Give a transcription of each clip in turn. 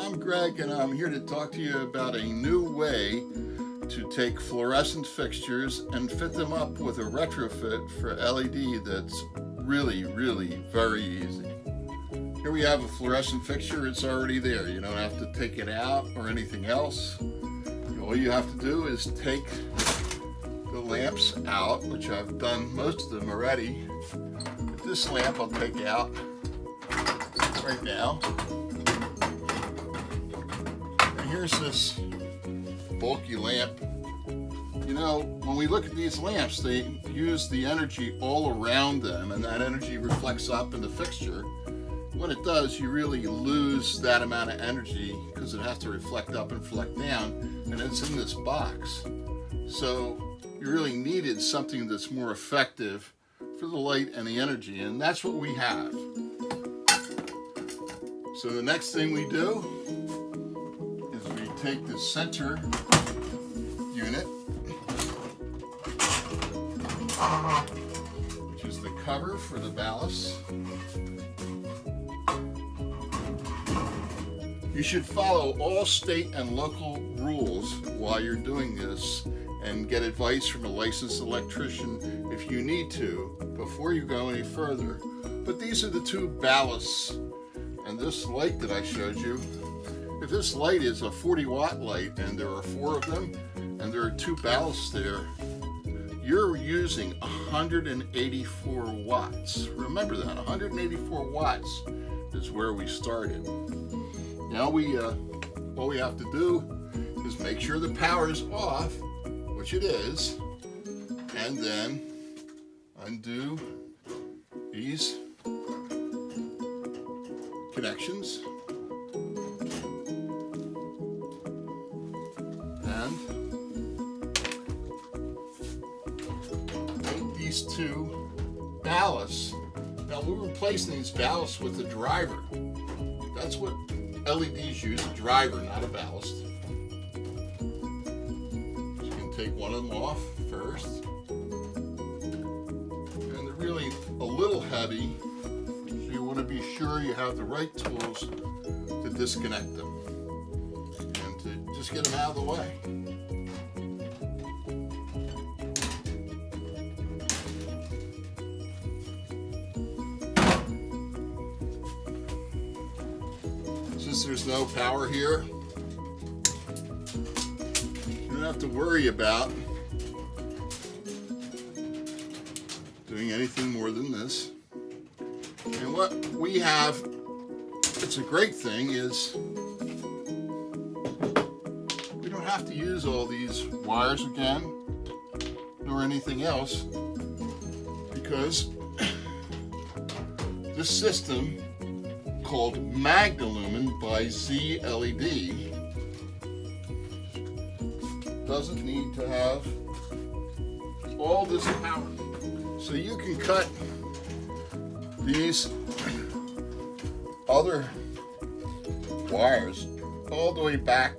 I'm Greg, and I'm here to talk to you about a new way to take fluorescent fixtures and fit them up with a retrofit for LED that's really very easy. Here we have a fluorescent fixture. It's already there. You don't have to take it out or anything else. All you have to do is take the lamps out, which I've done most of them already. This lamp I'll take out right now. And here's this bulky lamp. You know, when we look at these lamps, they use the energy all around them, and that energy reflects up in the fixture. When it does, you really lose that amount of energy because it has to reflect up and reflect down, and it's in this box. So you really needed something that's more effective for the light and the energy, and that's what we have. So the next thing we do is we take the center unit, which is the cover for the ballasts. You should follow all state and local rules while you're doing this, and get advice from a licensed electrician if you need to before you go any further. But these are the two ballasts, and this light that I showed you, if this light is a 40-watt light and there are 4 of them and there are 2 ballasts there, you're using 184 watts. Remember that, 184 watts is where we started. Now all we have to do is make sure the power is off, which it is, and then undo these connections and take these 2 ballasts. Now we're replacing these ballasts with a driver. That's what LEDs use, a driver, not a ballast. Take one of them off first, and they're really a little heavy, so you want to be sure you have the right tools to disconnect them and to just get them out of the way. Since there's no power here, have to worry about doing anything more than this. And what we have, it's a great thing, is we don't have to use all these wires again nor anything else, because this system called Magnilumen by Z-LED doesn't need to have all this power. So you can cut these other wires all the way back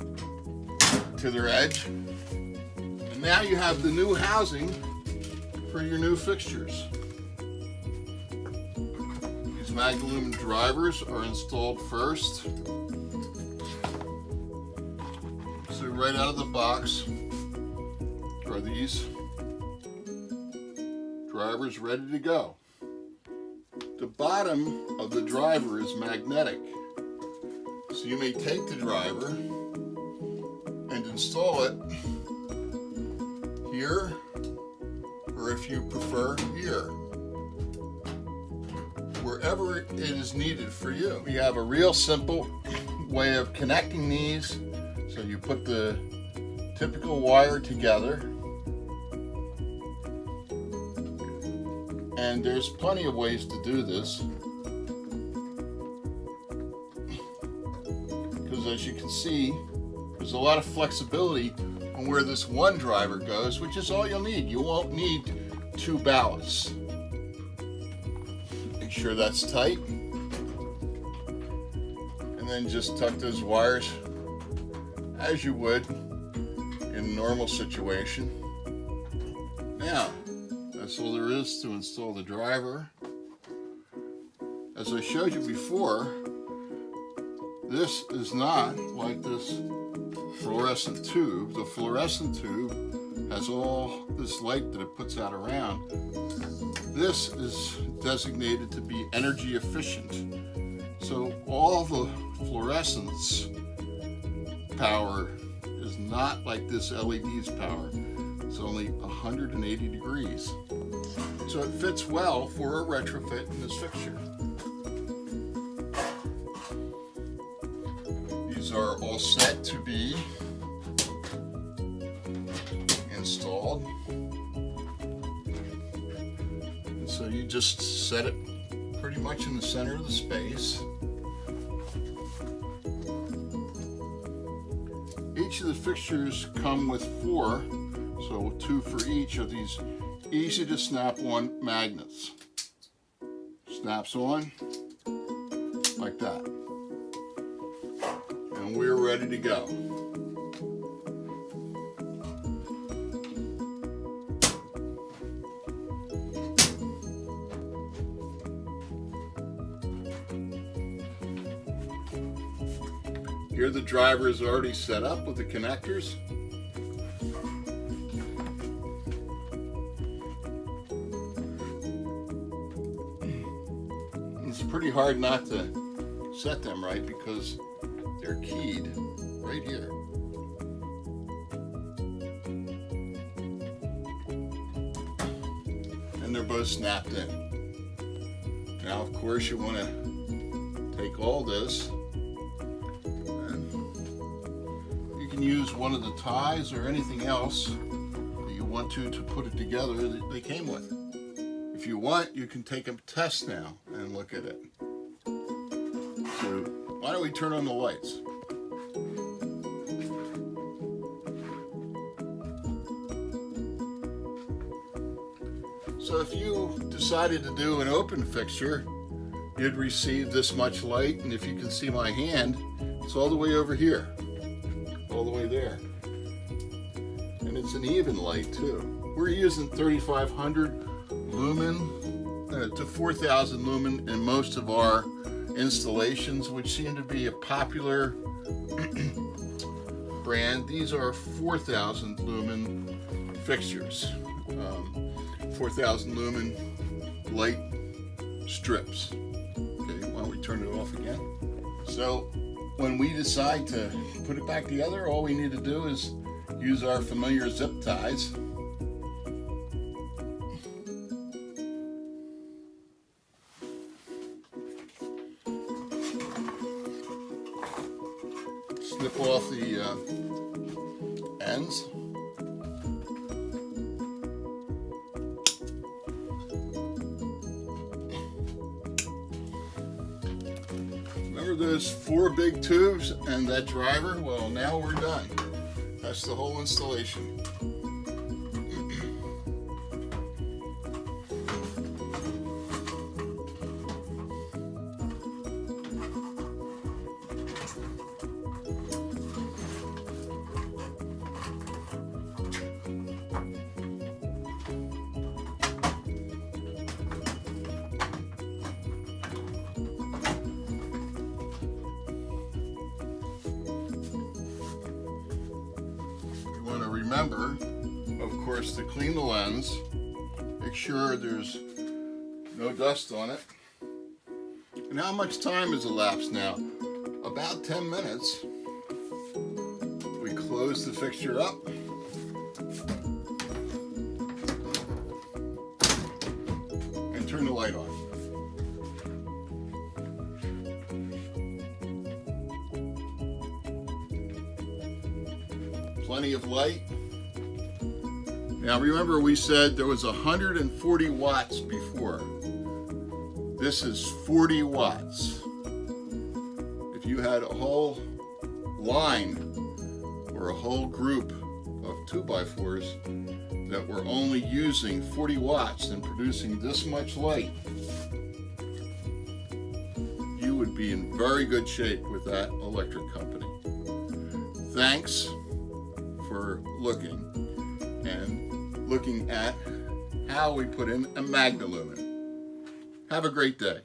to their edge, and now you have the new housing for your new fixtures. These Magnilumen drivers are installed first. So right out of the box are these drivers ready to go. The bottom of the driver is magnetic, so you may take the driver and install it here, or if you prefer, here, wherever it is needed for you. We have a real simple way of connecting these. So you put the typical wire together, and there's plenty of ways to do this, because as you can see, there's a lot of flexibility on where this one driver goes, which is all you'll need. You won't need 2 ballasts. Make sure that's tight, and then just tuck those wires as you would in a normal situation. Now, that's all there is to install the driver. As I showed you before, This is not like this fluorescent tube. The fluorescent tube has all this light that it puts out around. This is designated to be energy efficient. So all the fluorescence power is not like this LED's power. It's only 180 degrees. So it fits well for a retrofit in this fixture. These are all set to be installed. And so you just set it pretty much in the center of the space. Each of the fixtures come with 4, so 2 for each of these easy to snap on magnets. Snaps on like that. And we're ready to go. Here the driver is already set up with the connectors. It's pretty hard not to set them right because they're keyed right here. And they're both snapped in. Now of course you want to take all this, you can use one of the ties or anything else that you want to put it together that they came with. If you want, you can take a test now and look at it. So why don't we turn on the lights? So if you decided to do an open fixture, you'd receive this much light, and if you can see my hand, it's all the way over here. All the way there. And it's an even light too. We're using 3500 lumen to 4000 lumen in most of our installations, which seem to be a popular brand. These are 4000 lumen fixtures. 4000 lumen light strips. Okay, why don't we turn it off again? So when we decide to put it back together, all we need to do is use our familiar zip ties. Snip off the ends. Remember those 4 big tubes and that driver? Well, now we're done. That's the whole installation. Remember, of course, to clean the lens, make sure there's no dust on it. And how much time has elapsed now? About 10 minutes. We close the fixture up. And turn the light on. Plenty of light. Now remember, we said there was 140 watts before. This is 40 watts. If you had a whole line or a whole group of 2x4s that were only using 40 watts and producing this much light, you would be in very good shape with that electric company. Thanks for looking at how we put in a Magnilumen. Have a great day.